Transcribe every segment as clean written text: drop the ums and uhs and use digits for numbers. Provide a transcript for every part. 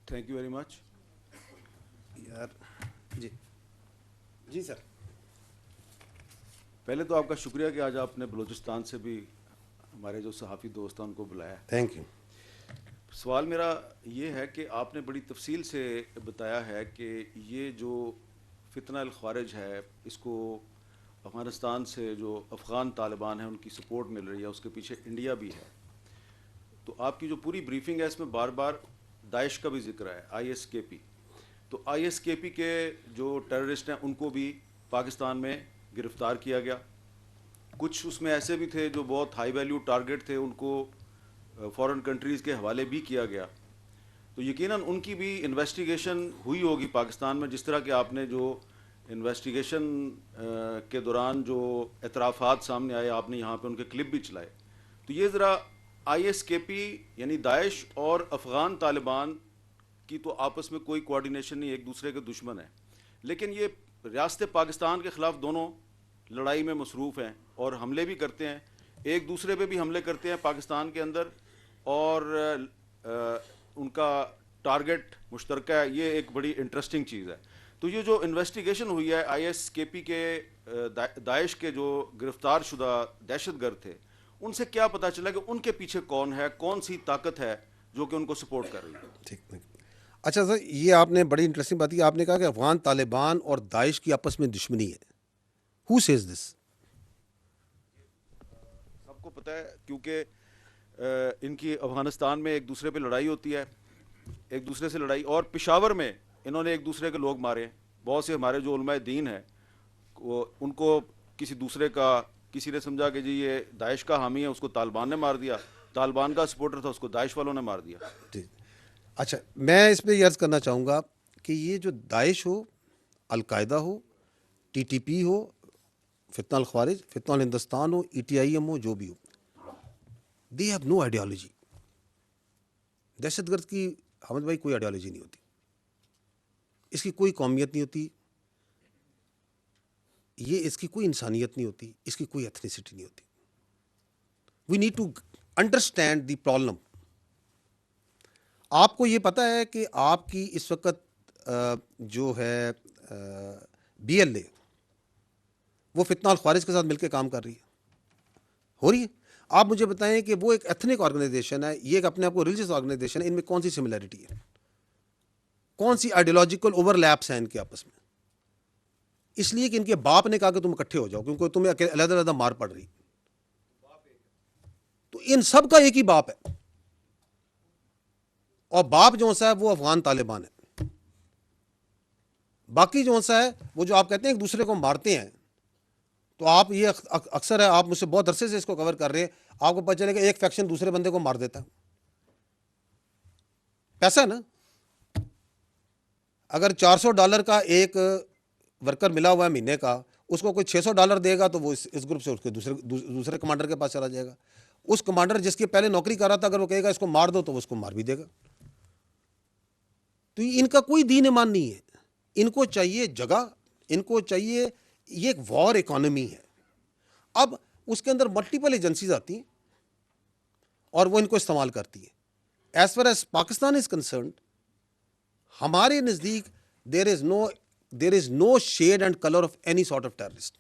Thank you very much. یار جی جی سر. پہلے تو آپ کا شکریہ کہ آج آپ نے بلوچستان سے بھی ہمارے جو صحافی دوست ہیں ان کو بلایا. Thank you. سوال میرا یہ ہے کہ آپ نے بڑی تفصیل سے بتایا ہے کہ یہ جو فتنہ الخوارج ہے اس کو افغانستان سے جو افغان طالبان ہیں ان کی سپورٹ مل رہی ہے, اس کے پیچھے انڈیا بھی ہے. تو آپ کی جو پوری بریفنگ ہے اس میں بار بار داعش کا بھی ذکر ہے, آئی ایس کے پی. تو آئی ایس کے پی کے جو ٹیررسٹ ہیں ان کو بھی پاکستان میں گرفتار کیا گیا. کچھ اس میں ایسے بھی تھے جو بہت ہائی ویلیو ٹارگٹ تھے, ان کو فورن کنٹریز کے حوالے بھی کیا گیا. تو یقیناً ان کی بھی انویسٹیگیشن ہوئی ہوگی پاکستان میں, جس طرح کہ آپ نے جو انویسٹیگیشن کے دوران جو اعترافات سامنے آئے آپ نے یہاں پہ ان کے کلپ بھی چلائے. تو یہ ذرا آئی ایس کے پی یعنی داعش اور افغان طالبان کی تو آپس میں کوئی کوارڈینیشن نہیں, ایک دوسرے کے دشمن ہیں, لیکن یہ ریاست پاکستان کے خلاف دونوں لڑائی میں مصروف ہیں اور حملے بھی کرتے ہیں, ایک دوسرے پہ بھی حملے کرتے ہیں پاکستان کے اندر, اور ان کا ٹارگٹ مشترکہ ہے. یہ ایک بڑی انٹرسٹنگ چیز ہے. تو یہ جو انویسٹیگیشن ہوئی ہے آئی ایس کے پی کے داعش کے جو گرفتار شدہ دہشت گرد تھے, ان سے کیا پتہ چلا کہ ان کے پیچھے کون ہے, کون سی طاقت ہے جو کہ ان کو سپورٹ کر رہی ہے؟ ٹھیک. اچھا سر, یہ آپ نے بڑی انٹرسٹنگ بات کی. آپ نے کہا کہ افغان طالبان اور داعش کی آپس میں دشمنی ہے. Who says this? سب کو پتہ ہے کیونکہ ان کی افغانستان میں ایک دوسرے پہ لڑائی ہوتی ہے, ایک دوسرے سے لڑائی, اور پشاور میں انہوں نے ایک دوسرے کے لوگ مارے. بہت سے ہمارے جو علماء دین ہیں وہ ان کو کسی دوسرے کا, کسی نے سمجھا کہ جی یہ داعش کا حامی ہے, اس کو طالبان نے مار دیا, طالبان کا سپورٹر تھا اس کو داعش والوں نے مار دیا. ٹھیک. اچھا, میں اس پہ یہ عرض کرنا چاہوں گا کہ یہ جو داعش ہو, القاعدہ ہو, ٹی ٹی پی ہو, فتنہ الخوارج, فتنہ الہندوستان ہو, ای ٹی آئی ایم ہو, جو بھی ہو, دے ہیو نو آئیڈیالوجی. دہشت گرد کی حمد بھائی کوئی آئیڈیالوجی نہیں ہوتی, اس کی کوئی قومیت نہیں ہوتی, یہ اس کی کوئی انسانیت نہیں ہوتی, اس کی کوئی ایتھنیسٹی نہیں ہوتی. We need to understand the problem. آپ کو یہ پتہ ہے کہ آپ کی اس وقت جو ہے بی ایل اے وہ فتنہ الخوارج کے ساتھ مل کے کام کر رہی ہے, ہو رہی ہے. آپ مجھے بتائیں کہ وہ ایک ایتھنک آرگنائزیشن ہے, یہ ایک اپنے آپ کو ریلیجیس آرگنائزیشن ہے, ان میں کون سی سملیرٹی ہے, کون سی آئیڈیولوجیکل اوور لیپس ہیں ان کے آپس میں؟ اس لیے کہ ان کے باپ نے کہا کہ تم اکٹھے ہو جاؤ کیونکہ تمہیں علیحدہ علیحدہ مار پڑ رہی. تو ان سب کا ایک ہی باپ ہے, اور باپ جو سا ہے وہ افغان طالبان ہے. باقی جو سا ہے وہ جو آپ کہتے ہیں ایک دوسرے کو مارتے ہیں, تو آپ یہ اکثر ہے, آپ مجھ سے بہت عرصے سے اس کو کور کر رہے ہیں, آپ کو پتہ چلے کہ ایک فیکشن دوسرے بندے کو مار دیتا ہے. پیسہ ہے نا, اگر $400 کا ایک ورکر ملا ہوا ہے مہینے کا, اس کو کوئی $600 دے گا تو وہ اس گروپ سے اس کے دوسرے کمانڈر کے پاس چلا جائے گا. اس کمانڈر جس کی پہلے نوکری کر رہا تھا اگر وہ کہے گا اس کو مار دو تو وہ اس کو مار بھی دے گا. تو ان کا کوئی دین ایمان نہیں ہے, ان کو چاہیے جگہ, ان کو چاہیے, یہ ایک وار اکانومی ہے. اب اس کے اندر ملٹیپل ایجنسیز آتی ہیں اور وہ ان کو استعمال کرتی ہیں. As far as Pakistan is concerned, ہمارے نزدیک there is no shade and colour of any sort of terrorist.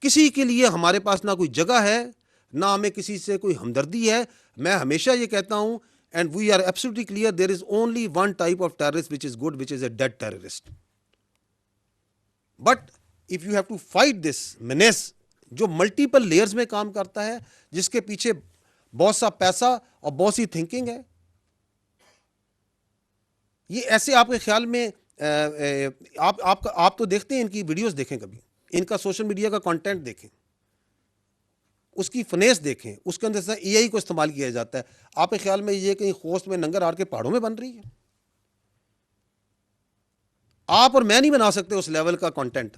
کسی کے لیے ہمارے پاس نہ کوئی جگہ ہے, نہ ہمیں کسی سے کوئی ہمدردی ہے. میں ہمیشہ یہ کہتا ہوں, and we are absolutely clear, there is only one type of terrorist which is good, which is a dead terrorist. But if you have to fight this menace جو ملٹیپل لیئرز میں کام کرتا ہے, جس کے پیچھے بہت سا پیسہ اور بہت سی تھنکنگ ہے, یہ ایسے آپ کے خیال میں آپ تو دیکھتے ہیں ان کی ویڈیوز دیکھیں, کبھی ان کا سوشل میڈیا کا کانٹینٹ دیکھیں, اس کی فنیس دیکھیں, اس کے اندر سے اے آئی کو استعمال کیا جاتا ہے. آپ کے خیال میں یہ کہیں خوست میں ننگر آر کے پہاڑوں میں بن رہی ہے؟ آپ اور میں نہیں بنا سکتے اس لیول کا کانٹینٹ.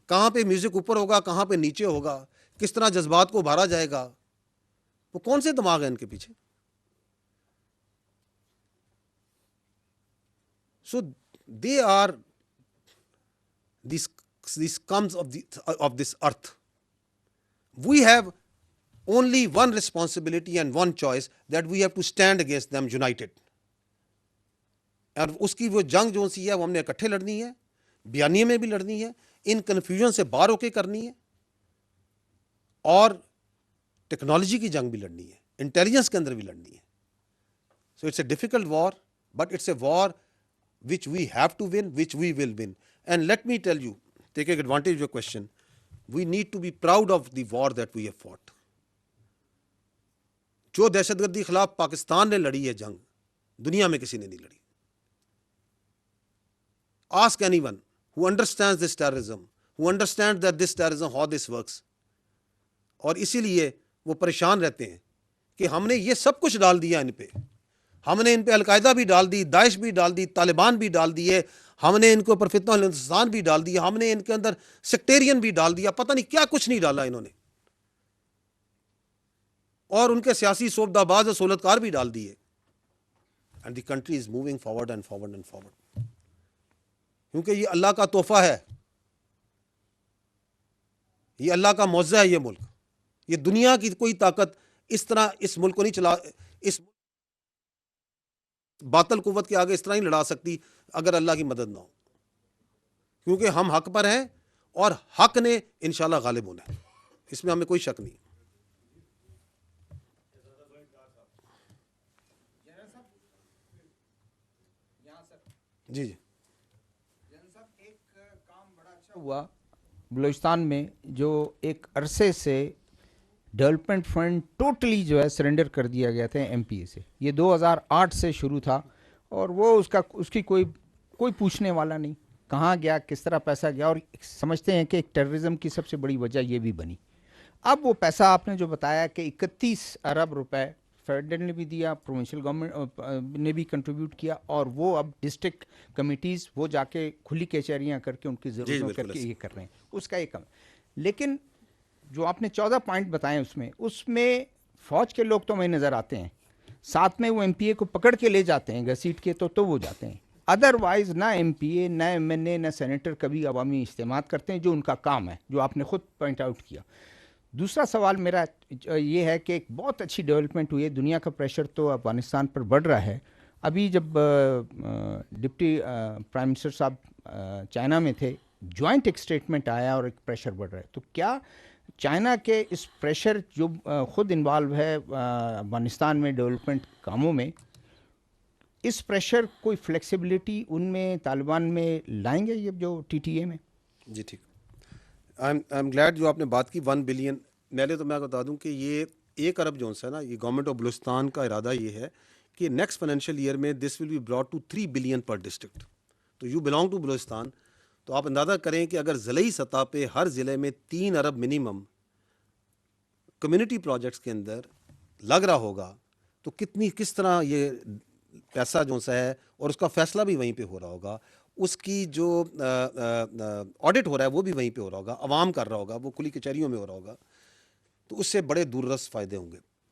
کہاں پہ میوزک اوپر ہوگا, کہاں پہ نیچے ہوگا, کس طرح جذبات کو ابھارا جائے گا, وہ کون سے دماغ ہیں ان کے پیچھے؟ So they are these scums of this earth. We have only one responsibility and one choice, that we have to stand against them united. اور اس کی وہ جنگ جو سی ہے وہ ہم نے اکٹھے لڑنی ہے, بیانیے میں بھی لڑنی ہے, ان کنفیوژن سے باہر ہو کے کرنی ہے, اور ٹیکنالوجی کی جنگ بھی لڑنی ہے, انٹیلیجنس کے اندر بھی لڑنی ہے. So it's a difficult war, but it's a war which we have to win, which we will win. And let me tell you, taking advantage of your question, we need to be proud of the war that we have fought. جو دہشت گردی خلاف پاکستان نے لڑی ہے جنگ, دنیا میں کسی نے نہیں لڑی. Ask anyone who understands this terrorism, who understands that this terrorism, how this works. اور اسی لیے وہ پریشان رہتے ہیں کہ ہم نے یہ سب کچھ ڈال دیا ان پہ. ہم نے ان پہ القاعدہ بھی ڈال دی, داعش بھی ڈال دی, طالبان بھی ڈال دیے, ہم نے ان کے اوپر فتنہ الانسان بھی ڈال دیا, ہم نے ان کے اندر سیکٹیرین بھی ڈال دیا, پتہ نہیں کیا کچھ نہیں ڈالا انہوں نے, اور ان کے سیاسی صوبدہ باز اور سہولتکار بھی ڈال دیے. And the country is moving forward and forward and forward, کیونکہ یہ اللہ کا تحفہ ہے, یہ اللہ کا معجزہ ہے. یہ ملک, یہ دنیا کی کوئی طاقت اس طرح اس ملک کو نہیں چلا, اس باطل قوت کے آگے اس طرح نہیں لڑا سکتی اگر اللہ کی مدد نہ ہو, کیونکہ ہم حق پر ہیں اور حق نے انشاءاللہ غالب ہونا ہے, اس میں ہمیں کوئی شک نہیں. جی جی ایک کام بڑا اچھا ہوا بلوچستان میں, جو ایک عرصے سے ڈیولپمنٹ فنڈ ٹوٹلی جو ہے سرنڈر کر دیا گیا تھا ایم پی اے سے. یہ 2008 سے شروع تھا, اور وہ اس کی کوئی پوچھنے والا نہیں, کہاں گیا, کس طرح پیسہ گیا, اور سمجھتے ہیں کہ ایک ٹیررزم کی سب سے بڑی وجہ یہ بھی بنی. اب وہ پیسہ آپ نے جو بتایا کہ 31 ارب روپے فیڈرل نے بھی دیا, پروونشل گورنمنٹ نے بھی کنٹریبیوٹ کیا, اور وہ اب ڈسٹرکٹ کمیٹیز وہ جا کے کھلی کچہریاں کر کے ان کی ضرورتوں کر کے یہ کر رہے ہیں, اس کا ایک کم. لیکن جو آپ نے 14 پوائنٹ بتائے اس میں فوج کے لوگ تو ہمیں نظر آتے ہیں, ساتھ میں وہ ایم پی اے کو پکڑ کے لے جاتے ہیں گھسیٹ کے, تو وہ جاتے ہیں. ادروائز نہ ایم پی اے, نہ ایم این اے, نہ سینیٹر کبھی عوامی اجتماعات کرتے ہیں, جو ان کا کام ہے, جو آپ نے خود پوائنٹ آؤٹ کیا. دوسرا سوال میرا یہ ہے کہ ایک بہت اچھی ڈیولپمنٹ ہوئی ہے, دنیا کا پریشر تو افغانستان پر بڑھ رہا ہے. ابھی جب ڈپٹی پرائم منسٹر صاحب چائنا میں تھے, جوائنٹ ایک اسٹیٹمنٹ آیا اور ایک پریشر بڑھ رہا ہے. تو کیا چائنا کے اس پریشر جو خود انوالو ہے افغانستان میں ڈیولپمنٹ کاموں میں, اس پریشر کوئی فلیکسیبلٹی ان میں طالبان میں لائیں گے یہ جو ٹی ٹی اے میں؟ جی ٹھیک, آئی ایم گلیڈ جو آپ نے بات کی 1 بلین. پہلے تو میں بتا دوں کہ یہ 1 ارب جو ہے نا, یہ گورنمنٹ آف بلوچستان کا ارادہ یہ ہے کہ نیکسٹ فائنینشیل ایئر میں this will be brought to 3 billion per district. تو یو بلانگ ٹو بلوچستان, تو آپ اندازہ کریں کہ اگر ضلعی سطح پہ ہر ضلع میں 3 ارب منیمم کمیونٹی پروجیکٹس کے اندر لگ رہا ہوگا, تو کس طرح یہ پیسہ جو سا ہے, اور اس کا فیصلہ بھی وہیں پہ ہو رہا ہوگا, اس کی جو آڈٹ ہو رہا ہے وہ بھی وہیں پہ ہو رہا ہوگا, عوام کر رہا ہوگا, وہ کھلی کچہریوں میں ہو رہا ہوگا, تو اس سے بڑے دور رس فائدے ہوں گے.